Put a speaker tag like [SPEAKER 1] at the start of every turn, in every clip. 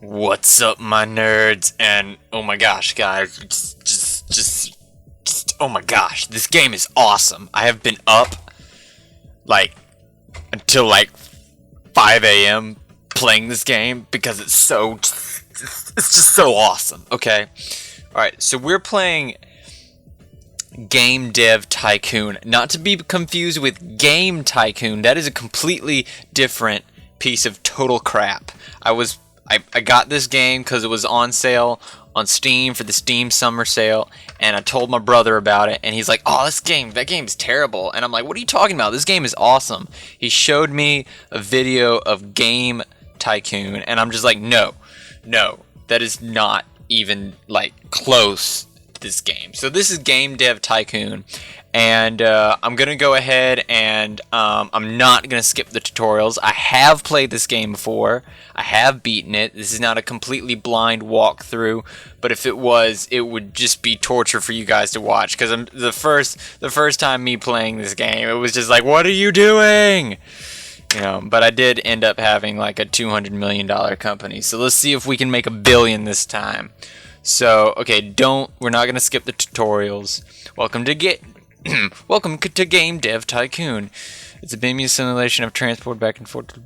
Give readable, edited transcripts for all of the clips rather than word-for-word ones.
[SPEAKER 1] What's up, my nerds? And oh my gosh, guys, oh my gosh, this game is awesome. I have been up like until like 5 a.m. playing this game because it's just so awesome. Okay, all right, so we're playing Game Dev Tycoon, not to be confused with Game Tycoon. That is a completely different piece of total crap. I got this game because it was on sale on Steam for the Steam summer sale, and I told my brother about it, and he's like, "Oh, that game is terrible." And I'm like, "What are you talking about? This game is awesome." He showed me a video of Game Tycoon, and I'm just like, no, that is not even like close to this game. So this is Game Dev Tycoon, and I'm gonna go ahead and I'm not gonna skip the tutorials. I have played this game before. I have beaten it. This is not a completely blind walkthrough, but if it was, it would just be torture for you guys to watch. Because the first time me playing this game, it was just like, what are you doing? You know. But I did end up having like a $200 million company. So let's see if we can make $1 billion this time. So okay, we're not gonna skip the tutorials. Welcome to Game Dev Tycoon. It's a BIM simulation of transport back and forth.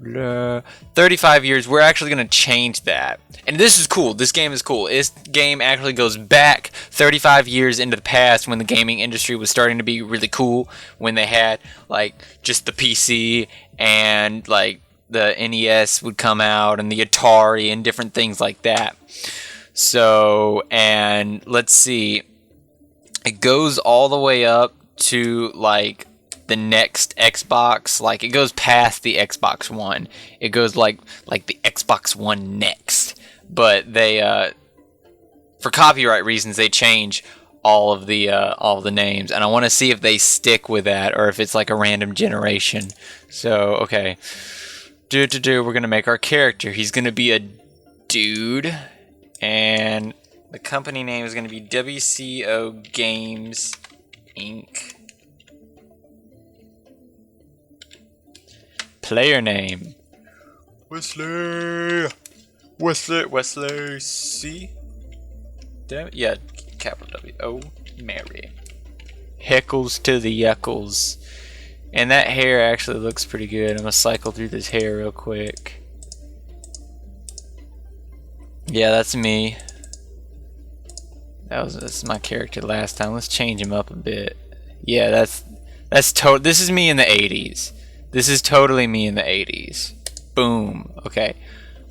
[SPEAKER 1] 35 years. We're actually going to change that. And this is cool. This game is cool. This game actually goes back 35 years into the past when the gaming industry was starting to be really cool. When they had, like, just the PC and, like, the NES would come out and the Atari and different things like that. So, and let's see. It goes all the way up to, like, the next Xbox. Like, it goes past the Xbox One. It goes like the Xbox One next. But they for copyright reasons, they change all of the names, and I want to see if they stick with that or if it's like a random generation. So okay, we're gonna make our character. He's gonna be a dude, and the company name is gonna be WCO Games Inc. Player name Wesley C. Damn it. Yeah, capital W. Oh, Mary. Heckles to the Yeckles. And that hair actually looks pretty good. I'm gonna cycle through this hair real quick. Yeah, that's me. That's my character last time. Let's change him up a bit. Yeah, this is me in the 80s. This is totally me in the 80s. Boom. Okay.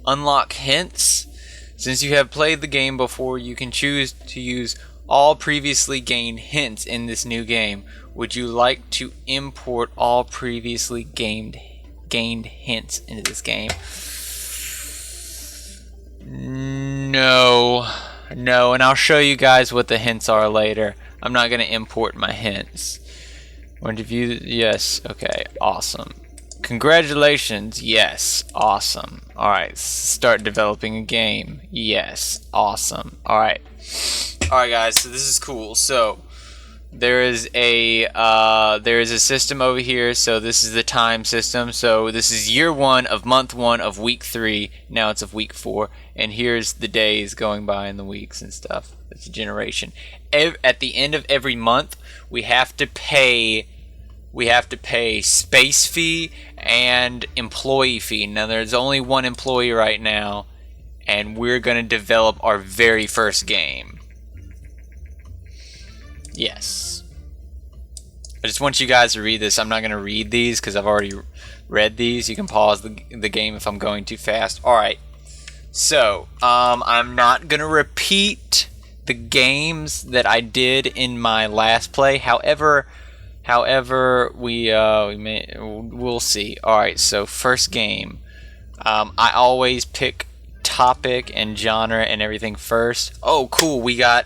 [SPEAKER 1] Unlock hints. Since you have played the game before, you can choose to use all previously gained hints in this new game. Would you like to import all previously gained hints into this game? No, and I'll show you guys what the hints are later. I'm not going to import my hints. Want to view? Yes. Okay. Awesome. Congratulations. Yes. Awesome. All right. Start developing a game. Yes. Awesome. All right. Guys. So this is cool. So there is a system over here. So this is the time system. So this is year 1 of month 1 of week 3. Now it's of week 4, and here's the days going by and the weeks and stuff. It's a generation. At the end of every month, we have to pay space fee and employee fee. Now there's only one employee right now, and we're going to develop our very first game. Yes. I just want you guys to read this. I'm not going to read these because I've already read these. You can pause the game if I'm going too fast. Alright. So, I'm not going to repeat the games that I did in my last play. However, we'll see. All right, so first game. I always pick topic and genre and everything first. Oh, cool. We got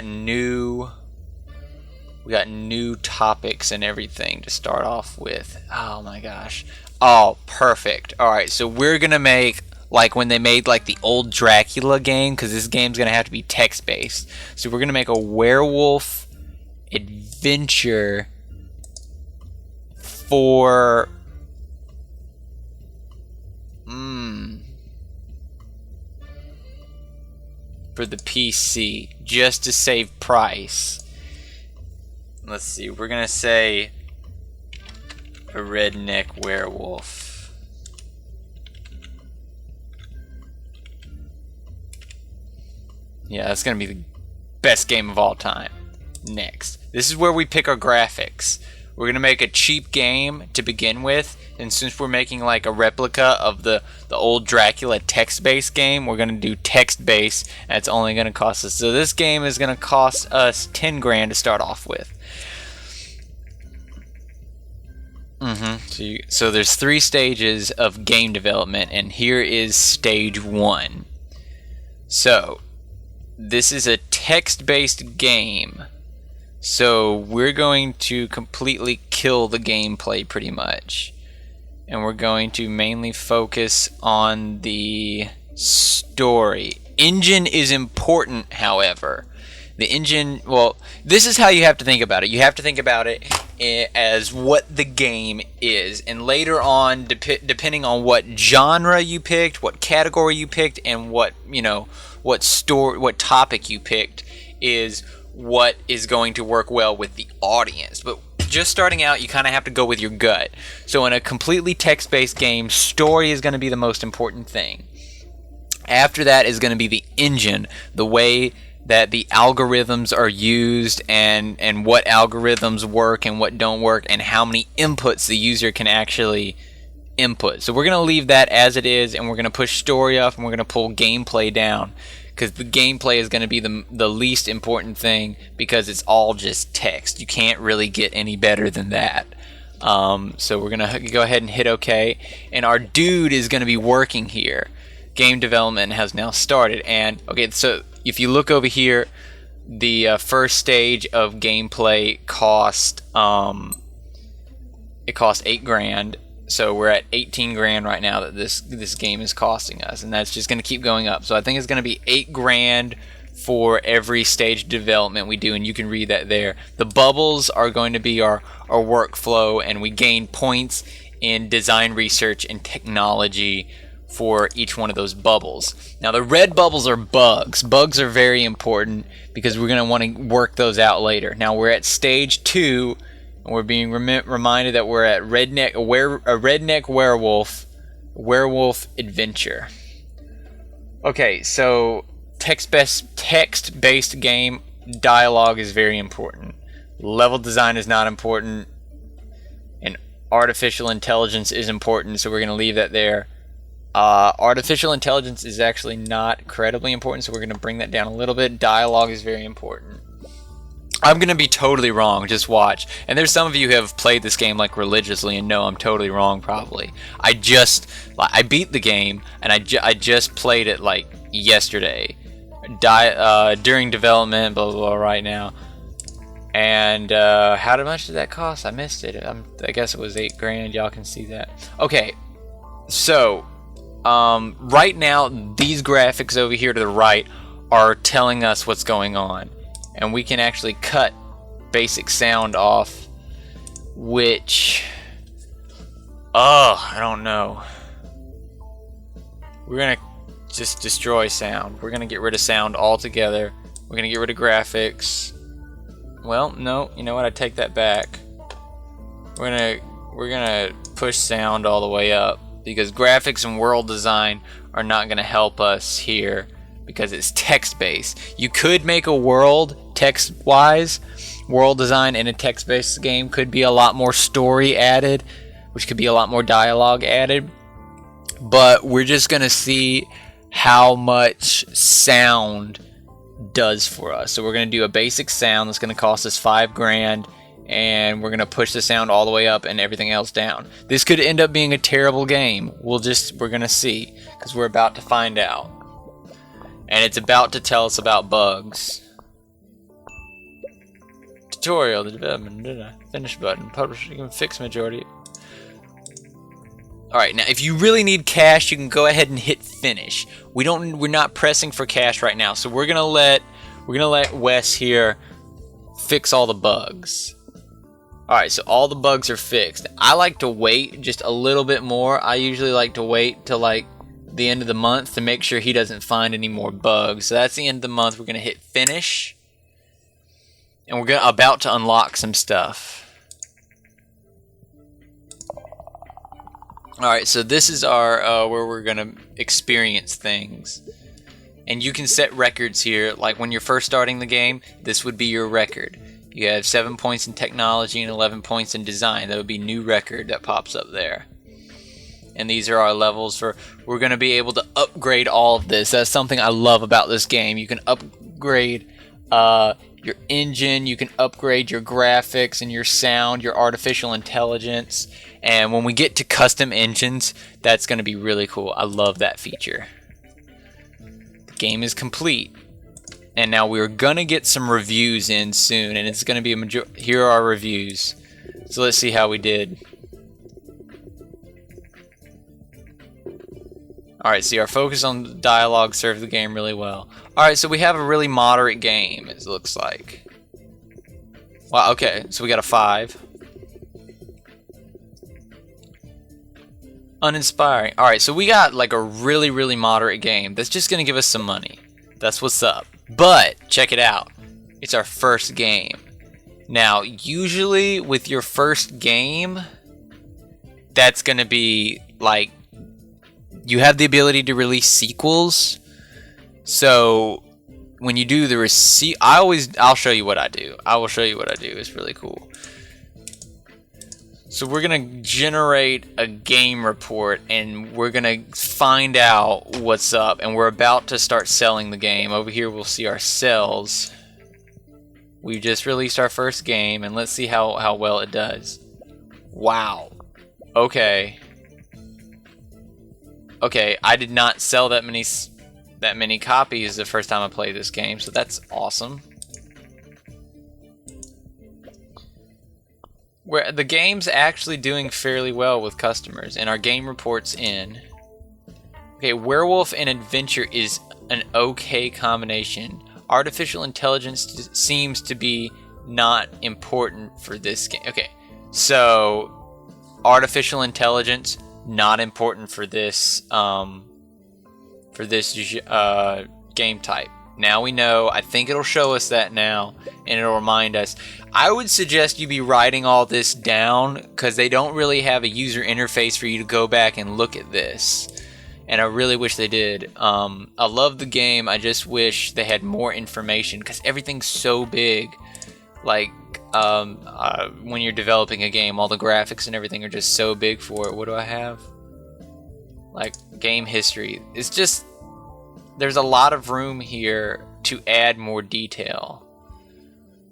[SPEAKER 1] new topics and everything to start off with. Oh my gosh. Oh, perfect. All right, so we're gonna make like when they made like the old Dracula game, because this game's gonna have to be text based. So we're gonna make a werewolf adventure for for the PC just to save price. Let's see, we're gonna say a redneck werewolf. Yeah, that's gonna be the best game of all time. Next, this is where we pick our graphics. We're gonna make a cheap game to begin with, and since we're making like a replica of the old Dracula text-based game, we're gonna do text-based, and it's only gonna cost us. So this game is gonna cost us 10 grand to start off with. So there's 3 stages of game development, and here is stage 1. So this is a text-based game. So we're going to completely kill the gameplay pretty much. And we're going to mainly focus on the story. Engine is important, however. The engine, well, this is how you have to think about it. You have to think about it as what the game is. And later on, depending on what genre you picked, what category you picked, and what, what topic you picked is what is going to work well with the audience. But just starting out, you kind of have to go with your gut. So in a completely text-based game, story is going to be the most important thing. After that is going to be the engine, the way that the algorithms are used, and what algorithms work and what don't work, and how many inputs the user can actually input. So we're going to leave that as it is, and we're going to push story up, and we're going to pull gameplay down, because the gameplay is going to be the least important thing, because it's all just text. You can't really get any better than that. So we're going to go ahead and hit OK, and our dude is going to be working here. Game development has now started, and okay, so if you look over here, the first stage of gameplay cost it cost 8 grand. So we're at 18 grand right now that this game is costing us, and that's just going to keep going up. So I think it's going to be 8 grand for every stage of development we do, and you can read that there. The bubbles are going to be our workflow, and we gain points in design research and technology for each one of those bubbles. Now the red bubbles are bugs. Bugs are very important because we're going to want to work those out later. Now we're at stage 2, and we're being reminded that we're at a redneck werewolf adventure. Okay, so text-based game, dialogue is very important. Level design is not important, and artificial intelligence is important, so we're going to leave that there. Artificial intelligence is actually not incredibly important, so we're going to bring that down a little bit. Dialogue is very important. I'm going to be totally wrong, just watch. And there's some of you who have played this game like religiously and know I'm totally wrong probably. I beat the game, and I just played it like yesterday. During development, blah, blah, blah, right now. And how much did that cost? I missed it. I guess it was 8 grand. Y'all can see that. Okay, so right now these graphics over here to the right are telling us what's going on, and we can actually cut basic sound off, which I don't know. We're gonna just destroy sound. We're gonna get rid of sound altogether. We're gonna get rid of graphics. Well, no, you know what? I take that back. We're gonna push sound all the way up, because graphics and world design are not gonna help us here because it's text-based. You could make a world text-wise. World design in a text-based game could be a lot more story added, which could be a lot more dialogue added. But we're just gonna see how much sound does for us. So we're going to do a basic sound that's going to cost us 5 grand, and we're going to push the sound all the way up and everything else down. This could end up being a terrible game. We're going to see, because we're about to find out. And it's about to tell us about bugs. Tutorial, the development, finish button, publish, you can fix majority. Alright, now if you really need cash, you can go ahead and hit finish. We're not pressing for cash right now, so we're gonna let Wes here fix all the bugs. Alright, so all the bugs are fixed. I like to wait just a little bit more. I usually like to wait till like the end of the month to make sure he doesn't find any more bugs. So that's the end of the month. We're going to hit finish. And we're about to unlock some stuff. Alright, so this is our where we're going to experience things. And you can set records here. Like when you're first starting the game, this would be your record. You have 7 points in technology and 11 points in design. That would be new record that pops up there. And these are our levels for. We're going to be able to upgrade all of this. That's something I love about this game. You can upgrade your engine, you can upgrade your graphics and your sound, your artificial intelligence. And when we get to custom engines, that's going to be really cool. I love that feature. The game is complete. And now we're going to get some reviews in soon. And it's going to be here are our reviews. So let's see how we did. Alright, see, our focus on dialogue served the game really well. Alright, so we have a really moderate game, it looks like. Wow, okay, so we got a 5. Uninspiring. Alright, so we got like a really, really moderate game that's just going to give us some money. That's what's up. But, check it out. It's our first game. Now, usually with your first game, that's going to be like, you have the ability to release sequels. So when you do the I'll show you what I do. I will show you what I do. It's really cool. So we're gonna generate a game report and we're gonna find out what's up, and we're about to start selling the game. Over here we'll see our sales. We just released our first game, and let's see how well it does. Wow. Okay. Okay, I did not sell that many copies the first time I played this game, so that's awesome. Where the game's actually doing fairly well with customers, and our game report's in. Okay, werewolf and adventure is an okay combination. Artificial intelligence seems to be not important for this game. Okay, so artificial intelligence, not important for this game type. Now we know. I think it'll show us that now, and it'll remind us. I would suggest you be writing all this down, because they don't really have a user interface for you to go back and look at this, and I really wish they did. I love the game. I just wish they had more information, because everything's so big. Like when you're developing a game, all the graphics and everything are just so big for it. What do I have? Like game history. It's just, there's a lot of room here to add more detail.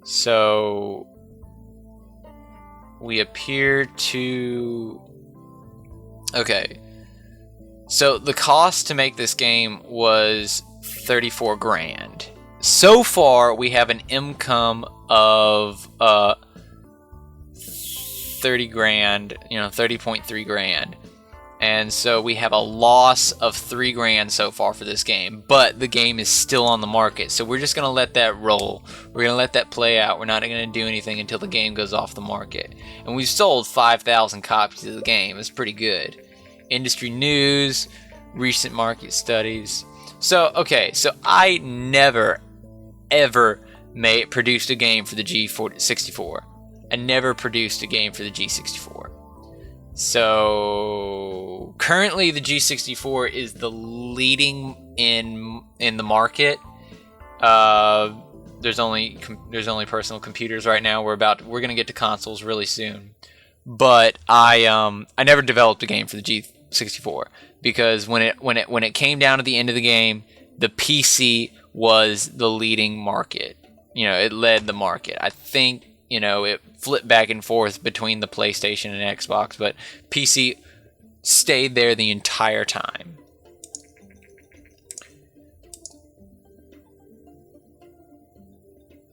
[SPEAKER 1] So we appear to, okay, so the cost to make this game was 34 grand. So far we have an income of 30 grand, 30.3 grand. And so we have a loss of 3 grand so far for this game, but the game is still on the market. So we're just going to let that roll. We're going to let that play out. We're not going to do anything until the game goes off the market. And we've sold 5,000 copies of the game. It's pretty good. Industry news, recent market studies. So, okay, so I never, ever produced a game for the G64. I never produced a game for the G64. So currently the G64 is the leading in the market. There's only personal computers right now. We're gonna get to consoles really soon. But I never developed a game for the G64, because when it came down to the end of the game, the PC was the leading market. It led the market. I think it flipped back and forth between the PlayStation and Xbox, but PC stayed there the entire time.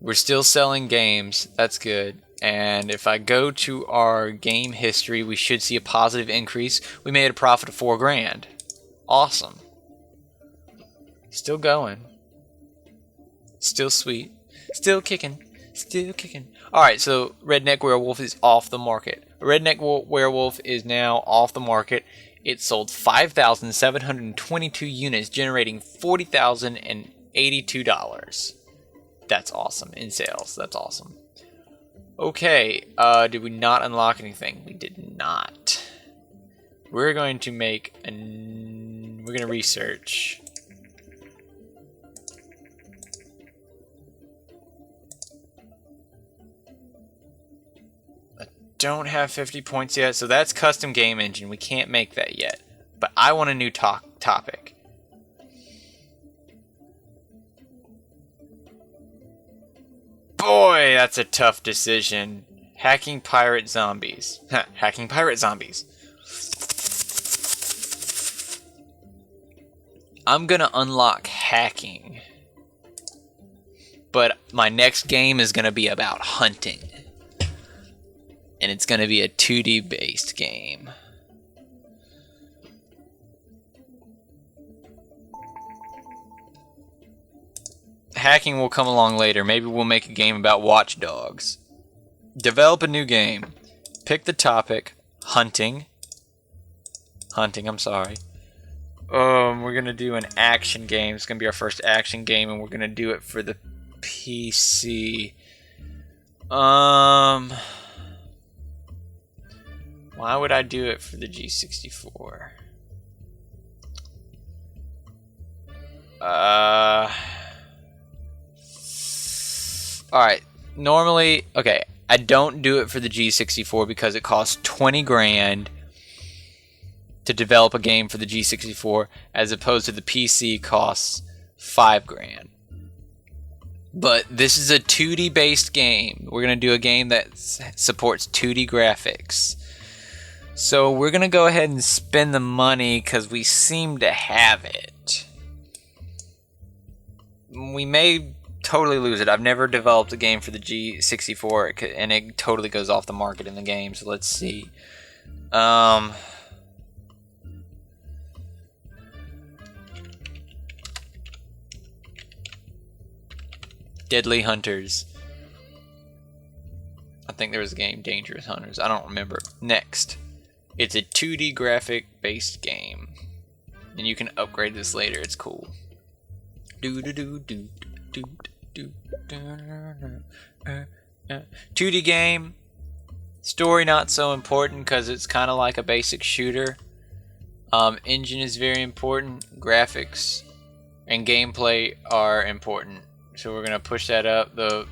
[SPEAKER 1] We're still selling games. That's good. And if I go to our game history, we should see a positive increase. We made a profit of 4 grand. Awesome. Still going. Still sweet. Still kicking. Still kicking. Alright, so Redneck Werewolf is off the market. Redneck Werewolf is now off the market. It sold 5,722 units, generating $40,082. That's awesome in sales. That's awesome. Okay, did we not unlock anything? We did not. We're going to make we're going to research. I don't have 50 points yet, so that's custom game engine. We can't make that yet. But I want a new topic. Boy, that's a tough decision. Hacking pirate zombies. Hacking pirate zombies. I'm gonna unlock hacking. But my next game is gonna be about hunting. And it's gonna be a 2D based game. Hacking will come along later. Maybe we'll make a game about watchdogs. Develop a new game. Pick the topic. Hunting. I'm sorry. We're gonna do an action game. It's gonna be our first action game, and we're gonna do it for the PC. Why would I do it for the G64? Alright, normally, okay, I don't do it for the G64 because it costs 20 grand to develop a game for the G64, as opposed to the PC costs 5 grand. But this is a 2D based game. We're going to do a game that supports 2D graphics. So we're going to go ahead and spend the money because we seem to have it. We may totally lose it. I've never developed a game for the G64 and it totally goes off the market in the game. So let's see. Deadly Hunters. I think there was a game, Dangerous Hunters. I don't remember. Next. It's a 2D graphic based game. And you can upgrade this later. It's cool. 2D game. Story not so important because it's kind of like a basic shooter. Engine is very important. Graphics and gameplay are important. So we're going to push that up. The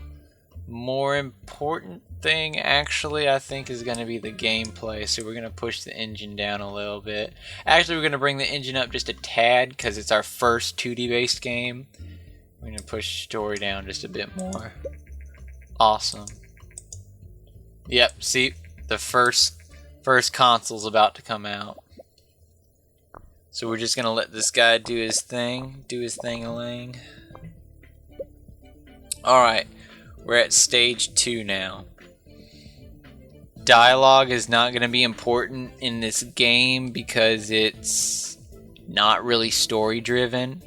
[SPEAKER 1] more important thing actually I think is going to be the gameplay. So we're going to push the engine down a little bit. Actually, we're going to bring the engine up just a tad because it's our first 2D based game. We're going to push story down just a bit more. Awesome. Yep, see, the first console's about to come out. So we're just going to let this guy do his thing-a-ling. Alright, we're at stage 2 now. Dialogue is not going to be important in this game because it's not really story driven.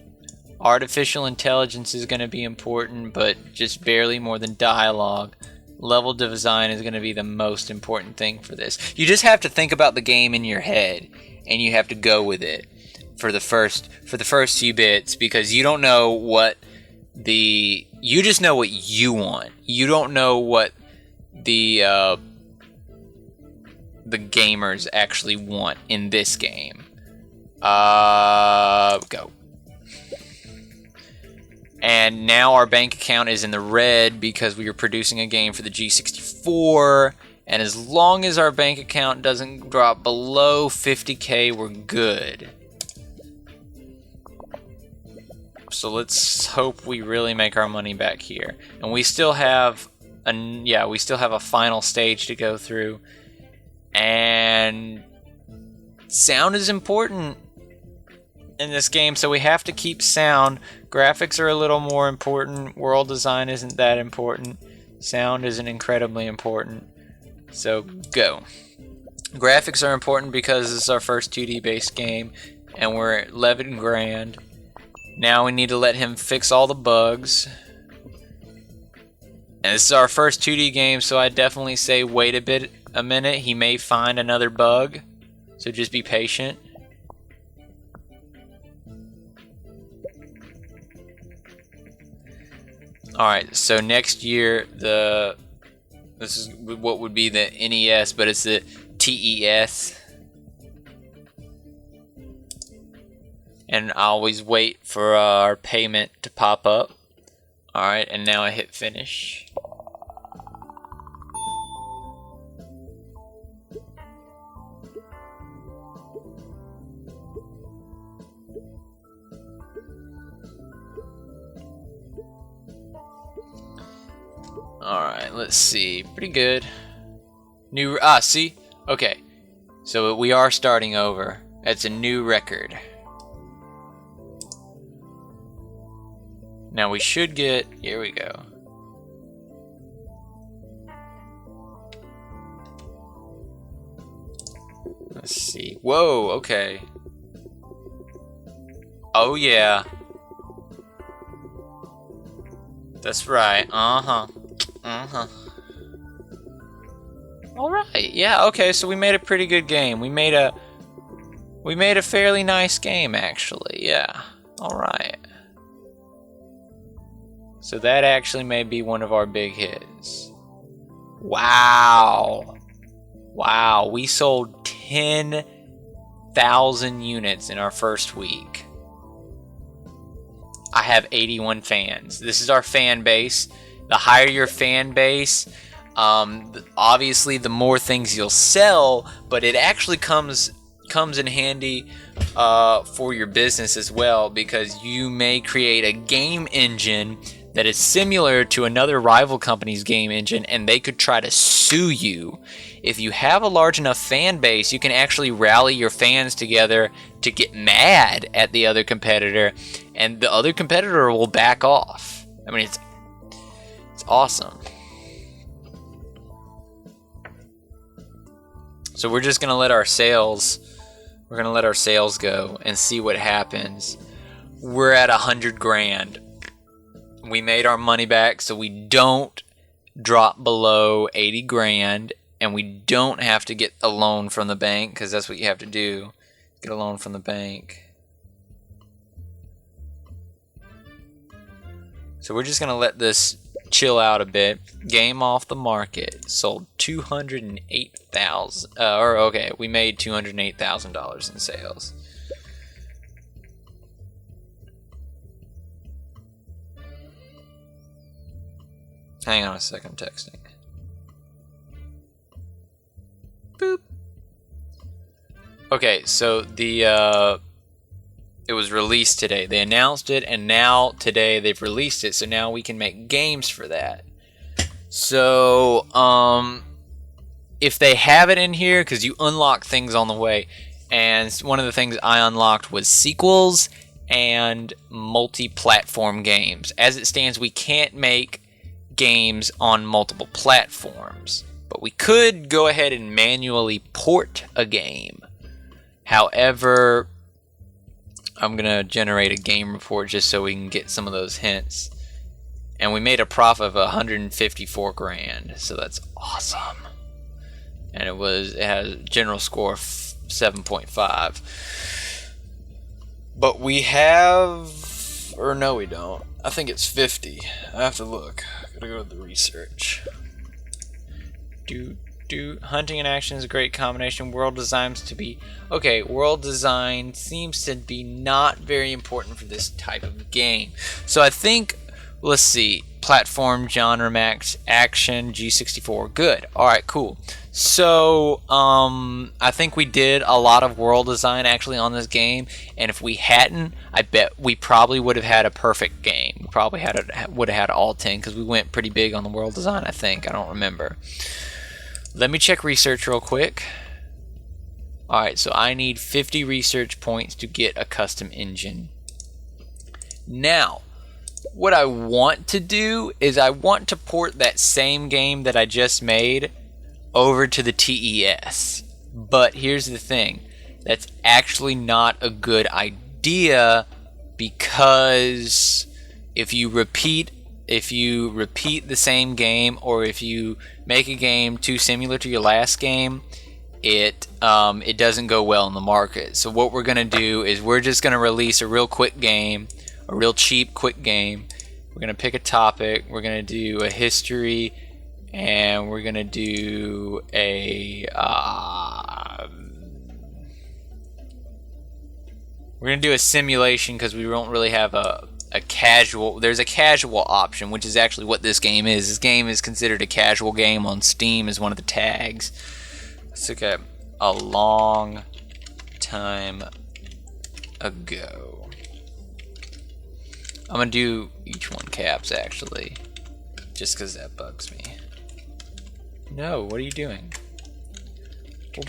[SPEAKER 1] Artificial intelligence is going to be important, but just barely more than dialogue. Level design is going to be the most important thing for this. You just have to think about the game in your head, and you have to go with it for the first few bits, because you don't know what you just know what you want. You don't know what the gamers actually want in this game. Go. And now our bank account is in the red because we are producing a game for the G64. And as long as our bank account doesn't drop below 50K, we're good. So let's hope we really make our money back here. And we still have a final stage to go through. And sound is important in this game, so we have to keep sound. Graphics are a little more important. World design isn't that important. Sound isn't incredibly important. So go. Graphics are important because this is our first 2D based game, and we're at 11 grand. Now we need to let him fix all the bugs. And this is our first 2D game, so I definitely say wait a minute. He may find another bug, so just be patient. Alright, so next year this is what would be the NES, but it's the TES. And I always wait for our payment to pop up. Alright, and now I hit finish. Alright, let's see. Pretty good. New, see? Okay. So we are starting over. That's a new record. Now we should get, here we go. Let's see. Whoa, okay. Oh yeah. That's right. Uh-huh. Uh-huh. Alright, yeah, okay, so we made a pretty good game. We made a fairly nice game, actually, yeah. Alright. So that actually may be one of our big hits. Wow. Wow, we sold 10,000 units in our first week. I have 81 fans. This is our fan base. The higher your fan base, obviously the more things you'll sell, but it actually comes in handy for your business as well, because you may create a game engine that is similar to another rival company's game engine, and they could try to sue you. If you have a large enough fan base, you can actually rally your fans together to get mad at the other competitor, and the other competitor will back off. I mean, it's awesome. So we're just gonna let our sales go and see what happens. We're at 100 grand. We made our money back, so we don't drop below 80 grand, and we don't have to get a loan from the bank, because that's what you have to do, get a loan from the bank. So we're just gonna let this chill out a bit. Game off the market. Sold 208,000. Okay, we made $208,000 in sales. Hang on a second, I'm texting. Boop. Okay, so it was released today. They announced it, and now today they've released it, so now we can make games for that. So, if they have it in here, because you unlock things on the way, and one of the things I unlocked was sequels and multi-platform games. As it stands, we can't make games on multiple platforms, but we could go ahead and manually port a game. However, I'm gonna generate a game report just so we can get some of those hints. And we made a profit of 154 grand, so that's awesome. And it has a general score of 7.5. But we have, or no, we don't. I think it's 50. I have to look. Gotta go to the research. Hunting and action is a great combination. World design to be okay. World design seems to be not very important for this type of game. So I think, let's see, platform genre max action G64. Good. All right, cool. So I think we did a lot of world design actually on this game, and if we hadn't, I bet we probably would have had a perfect game. We probably would have had all 10 because we went pretty big on the world design. I think, I don't remember. Let me check research real quick. Alright, so I need 50 research points to get a custom engine. Now, what I want to do is I want to port that same game that I just made over to the TES. But here's the thing. That's actually not a good idea, because if you repeat the same game, or if you make a game too similar to your last game, it doesn't go well in the market. So what we're gonna do is we're just gonna release a real quick game, a real cheap quick game. We're gonna pick a topic. We're gonna do a history, and we're gonna do a simulation because we don't really have a casual. There's a casual option, which is actually what this game is. This game is considered a casual game on Steam as one of the tags. Let's look at a long time ago. I'm gonna do each one caps actually, just because that bugs me. No, what are you doing? Why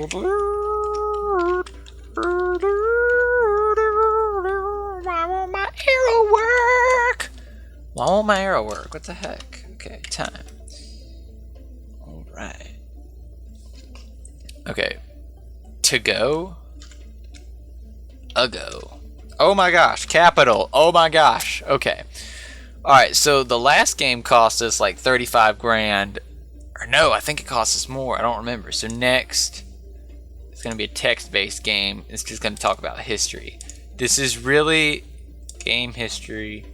[SPEAKER 1] won't my arrow work? Why won't my arrow work? What the heck? Okay, time. Alright. Okay. To go. Ago. Oh my gosh, capital. Oh my gosh. Okay. Alright, so the last game cost us like 35 grand. Or no, I think it cost us more. I don't remember. So next, it's going to be a text-based game. It's just going to talk about history. This is really game history.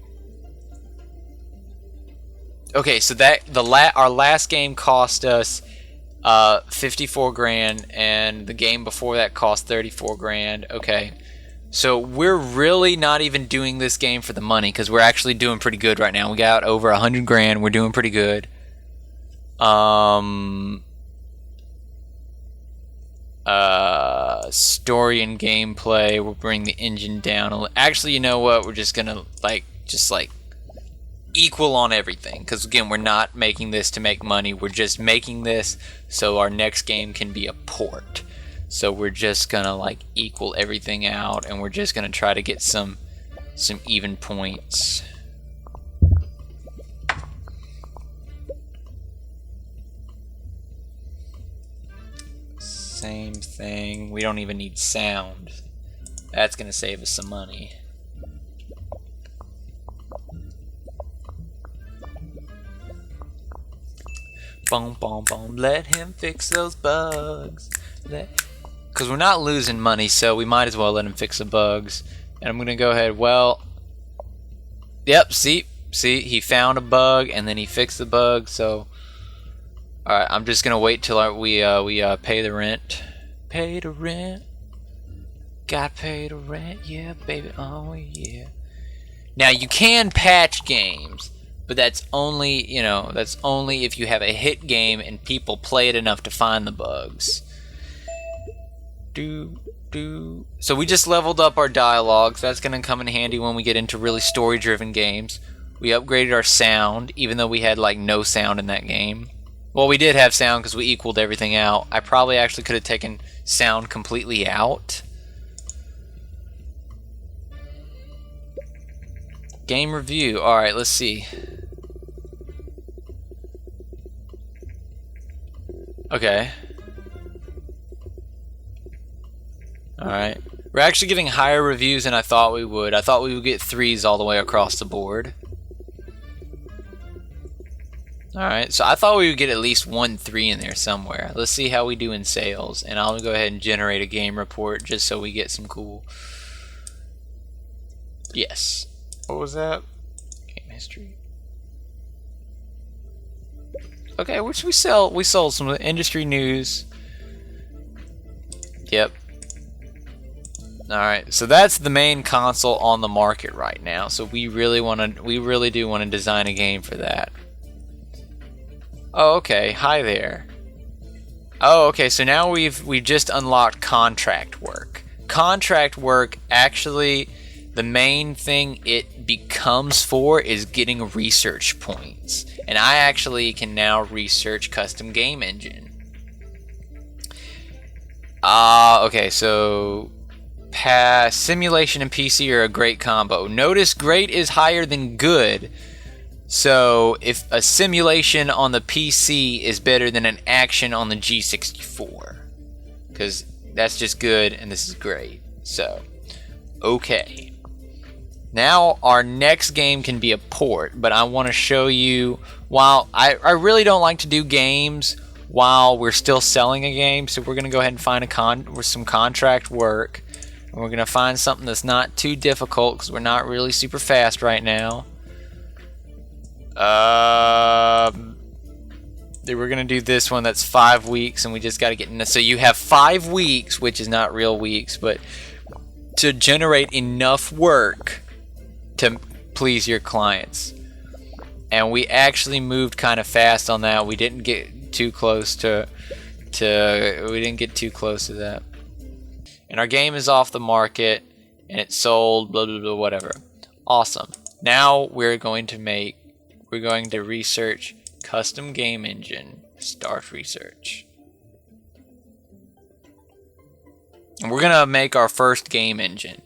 [SPEAKER 1] Okay, so that our last game cost us 54 grand, and the game before that cost 34 grand. Okay, so we're really not even doing this game for the money because we're actually doing pretty good right now. We got over 100 grand. We're doing pretty good. Story and gameplay, we'll bring the engine down. Actually, you know what? We're just gonna just equal on everything, because again, we're not making this to make money. We're just making this so our next game can be a port. So we're just gonna equal everything out, and we're just gonna try to get some even points. Same thing. We don't even need sound. That's gonna save us some money. Boom, boom, boom. Let him fix those bugs. Because we're not losing money, so we might as well let him fix the bugs. And I'm gonna go ahead. Well, yep. See, he found a bug and then he fixed the bug. So. Alright, I'm just gonna wait till we pay the rent. Pay the rent. Gotta pay the rent, yeah, baby, oh yeah. Now you can patch games, but that's only if you have a hit game and people play it enough to find the bugs. So we just leveled up our dialogue, so that's gonna come in handy when we get into really story-driven games. We upgraded our sound, even though we had no sound in that game. Well, we did have sound because we equaled everything out. I probably actually could have taken sound completely out. Game review. Alright, let's see. Okay. Alright. We're actually getting higher reviews than I thought we would. I thought we would get 3s all the way across the board. Alright, so I thought we would get at least 1 3 in there somewhere. Let's see how we do in sales. And I'll go ahead and generate a game report just so we get some cool... Yes. What was that? Game history. Okay, which we sold some industry news. Yep. Alright, so that's the main console on the market right now. So we really do want to design a game for that. Oh, okay. Hi there. Oh, okay. So now we've just unlocked contract work. Contract work, actually, the main thing it becomes for is getting research points. And I actually can now research custom game engine. Okay. So simulation and PC are a great combo. Notice great is higher than good. So if a simulation on the PC is better than an action on the G64, because that's just good and this is great. So okay, now our next game can be a port, but I want to show you, while I really don't like to do games while we're still selling a game, so we're gonna go ahead and find some contract work, and we're gonna find something that's not too difficult because we're not really super fast right now. We're gonna do this one. That's 5 weeks, and we just got to get in. So you have 5 weeks, which is not real weeks, but to generate enough work to please your clients. And we actually moved kind of fast on that. We didn't get too close to that. And our game is off the market, and it's sold, blah blah blah, whatever. Awesome. Now we're going to research custom game engine. Start research. And we're gonna make our first game engine.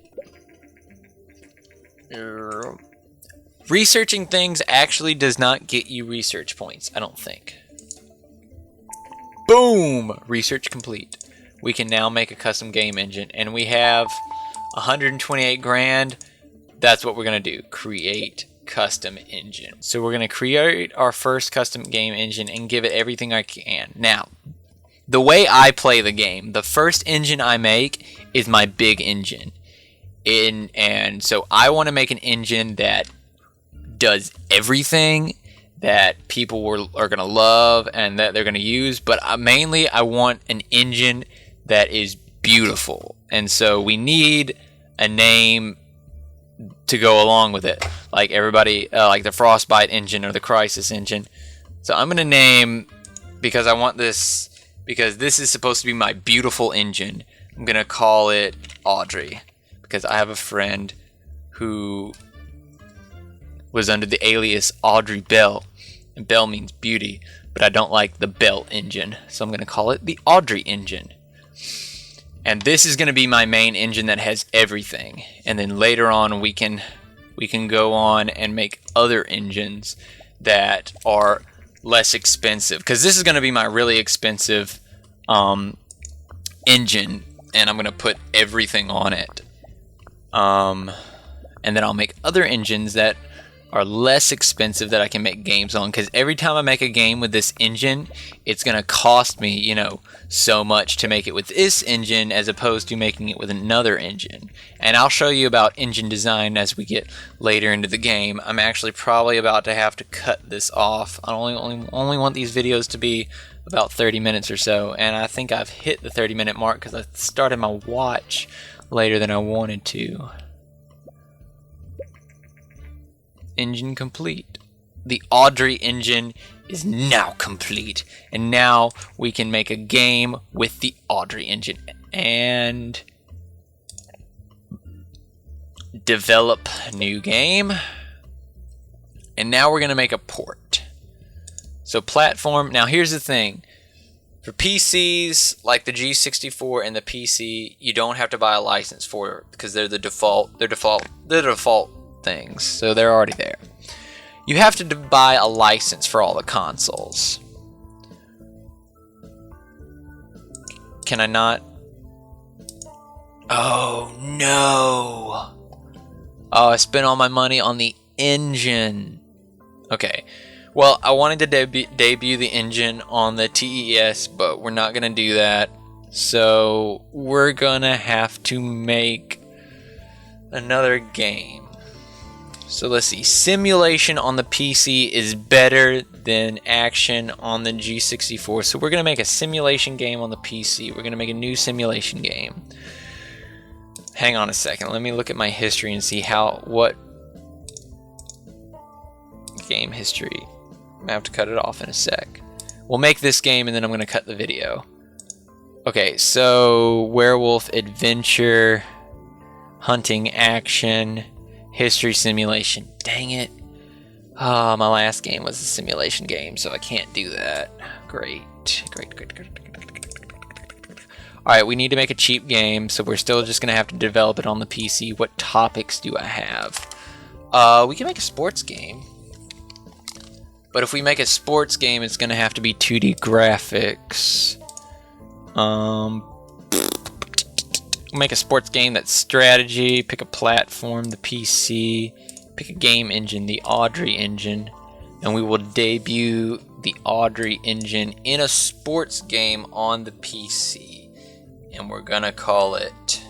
[SPEAKER 1] Researching things actually does not get you research points, I don't think. Boom! Research complete. We can now make a custom game engine, and we have 128 grand. That's what we're gonna do. Create custom engine. So we're gonna create our first custom game engine and give it everything I can. Now, the way I play the game, the first engine I make is my big engine. And so I want to make an engine that does everything that people are going to love and that they're going to use, but mainly I want an engine that is beautiful. And so we need a name to go along with it, like everybody, like the Frostbite engine or the Crisis engine. So I'm going to name, because I want this, because this is supposed to be my beautiful engine, I'm going to call it Audrey, because I have a friend who was under the alias Audrey Bell, and Bell means beauty, but I don't like the Bell engine, so I'm going to call it the Audrey engine. And this is going to be my main engine that has everything, and then later on we can go on and make other engines that are less expensive, because this is going to be my really expensive engine, and I'm going to put everything on it. And then I'll make other engines that are less expensive that I can make games on, because every time I make a game with this engine, it's going to cost me, you know, so much to make it with this engine as opposed to making it with another engine. And I'll show you about engine design as we get later into the game. I'm actually probably about to have to cut this off. I only want these videos to be about 30 minutes or so, and I think I've hit the 30-minute mark because I started my watch later than I wanted to. Engine complete. The Audrey engine is now complete, and now we can make a game with the Audrey engine and develop a new game. And now we're gonna make a port. So platform, now here's the thing. For PCs like the G64 and the PC, you don't have to buy a license for it because they're the default things, so they're already there. You have to buy a license for all the consoles. Can I not? Oh no! Oh, I spent all my money on the engine. Okay, well, I wanted to debut the engine on the TES, but we're not gonna do that. So we're gonna have to make another game. So let's see, simulation on the PC is better than action on the G64. So we're going to make a simulation game on the PC. We're going to make a new simulation game. Hang on a second. Let me look at my history and see what game history. I'm going to have to cut it off in a sec. We'll make this game and then I'm going to cut the video. Okay, so werewolf, adventure, hunting, action, history, simulation. Dang it. Oh, my last game was a simulation game, so I can't do that. Great. Alright, we need to make a cheap game, so we're still just going to have to develop it on the PC. What topics do I have? We can make a sports game. But if we make a sports game, it's going to have to be 2D graphics. Make a sports game that's strategy, pick a platform, the PC, pick a game engine, the Audrey engine, and we will debut the Audrey engine in a sports game on the PC, and we're gonna call it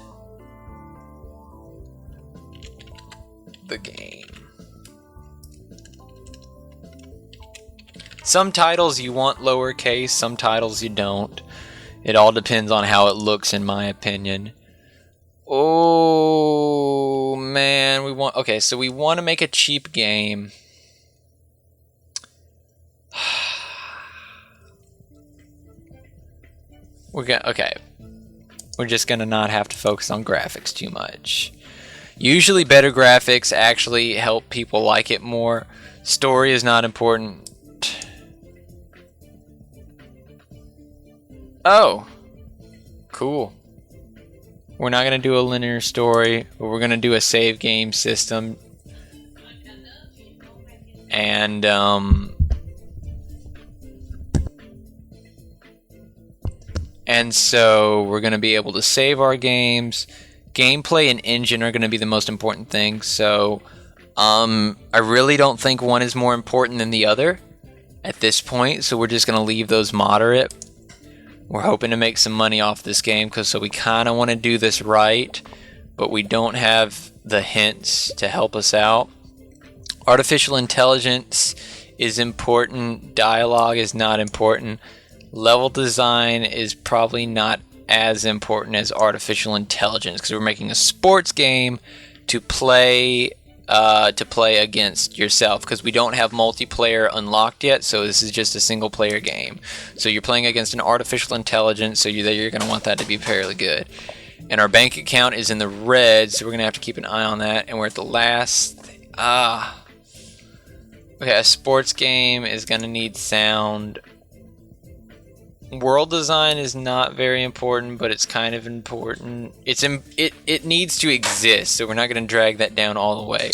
[SPEAKER 1] the game. Some titles you want lowercase, some titles you don't. It all depends on how it looks, in my opinion. Oh man, okay, so we want to make a cheap game. We're just gonna not have to focus on graphics too much. Usually better graphics actually help people like it more. Story is not important. Oh, cool. We're not gonna do a linear story, but we're gonna do a save game system. And so we're going to be able to save our games. Gameplay and engine are going to be the most important thing. So I really don't think one is more important than the other at this point. So we're just going to leave those moderate. We're hoping to make some money off this game so we kind of want to do this right, but we don't have the hints to help us out. Artificial intelligence is important. Dialogue is not important. Level design is probably not as important as artificial intelligence because we're making a sports game to play against yourself because we don't have multiplayer unlocked yet, so this is just a single player game. So you're playing against an artificial intelligence, so you're going to want that to be fairly good. And our bank account is in the red, so we're going to have to keep an eye on that. And we're at the last... Okay, a sports game is going to need sound. World design is not very important, but it's kind of important. It needs to exist, so we're not going to drag that down all the way.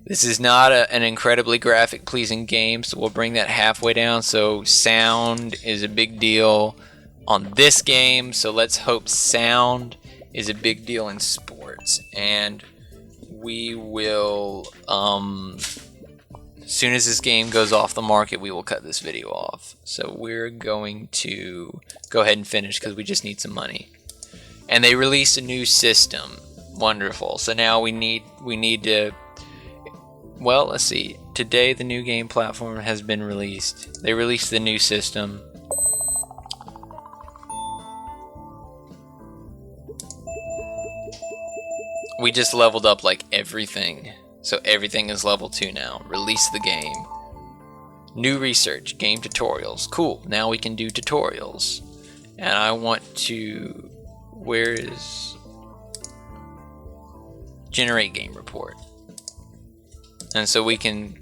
[SPEAKER 1] This is not an incredibly graphic pleasing game, so we'll bring that halfway down. So sound is a big deal on this game, so let's hope sound is a big deal in sports. And we will... as soon as this game goes off the market, we will cut this video off. So we're going to go ahead and finish because we just need some money. And they released a new system. Wonderful. So now we need to... Well, let's see. Today the new game platform has been released. They released the new system. We just leveled up like everything. So everything is level 2 now. Release the game. New research. Game tutorials. Cool. Now we can do tutorials. And I want to... Where is... Generate game report. And so we can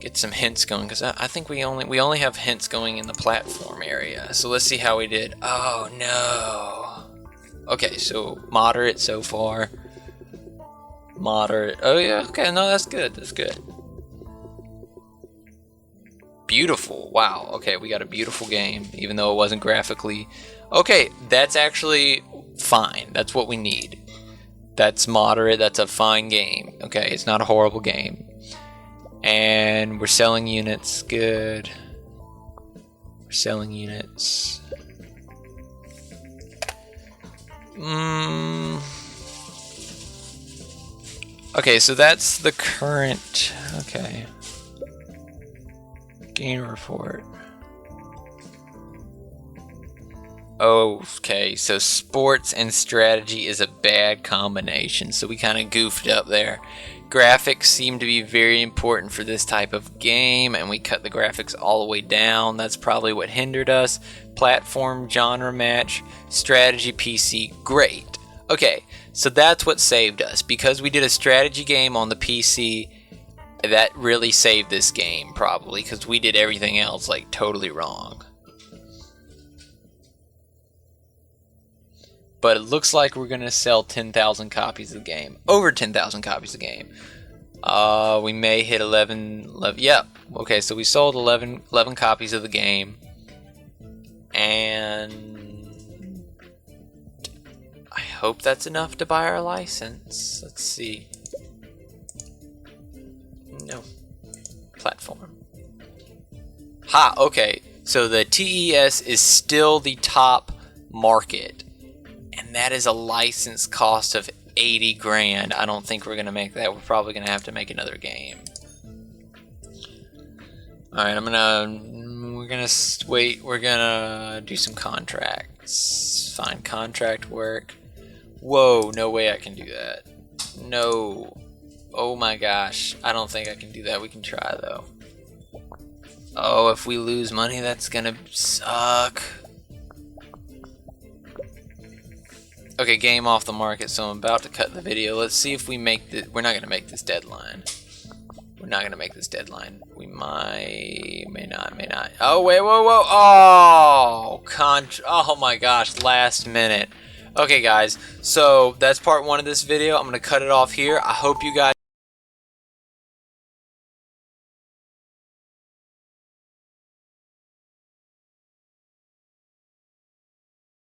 [SPEAKER 1] get some hints going. Because I think we only have hints going in the platform area. So let's see how we did. Oh no. Okay, so moderate so far. Moderate. Oh yeah, okay, no, that's good. That's good. Beautiful. Wow. Okay, we got a beautiful game, even though it wasn't graphically. Okay, that's actually fine. That's what we need. That's moderate. That's a fine game. Okay, it's not a horrible game. And we're selling units. Good. We're selling units. Okay, so that's the current... Okay. Game report. Okay, so sports and strategy is a bad combination, so we kind of goofed up there. Graphics seem to be very important for this type of game, and we cut the graphics all the way down. That's probably what hindered us. Platform, genre match, strategy, PC, great. Okay, so that's what saved us. Because we did a strategy game on the PC, that really saved this game, probably, because we did everything else, like, totally wrong. But it looks like we're going to sell 10,000 copies of the game. Over 10,000 copies of the game. We may hit 11... Yep. Okay, so we sold 11 copies of the game. And... I hope that's enough to buy our license. Let's see. No. Platform. Ha, okay. So the TES is still the top market. And that is a license cost of 80 grand. I don't think we're going to make that. We're probably going to have to make another game.
[SPEAKER 2] Alright, we're gonna wait, we're gonna do some contracts. Find contract work. Whoa, no way I can do that. No. Oh my gosh, I don't think I can do that. We can try though. Oh, if we lose money, that's gonna suck. Okay, game off the market, so I'm about to cut the video. Let's see if we make the. We're not gonna make this deadline. We're not gonna make this deadline. We may not. Oh wait, whoa! Oh, oh my gosh, last minute. Okay, guys. So that's part 1 of this video. I'm gonna cut it off here. I hope you guys.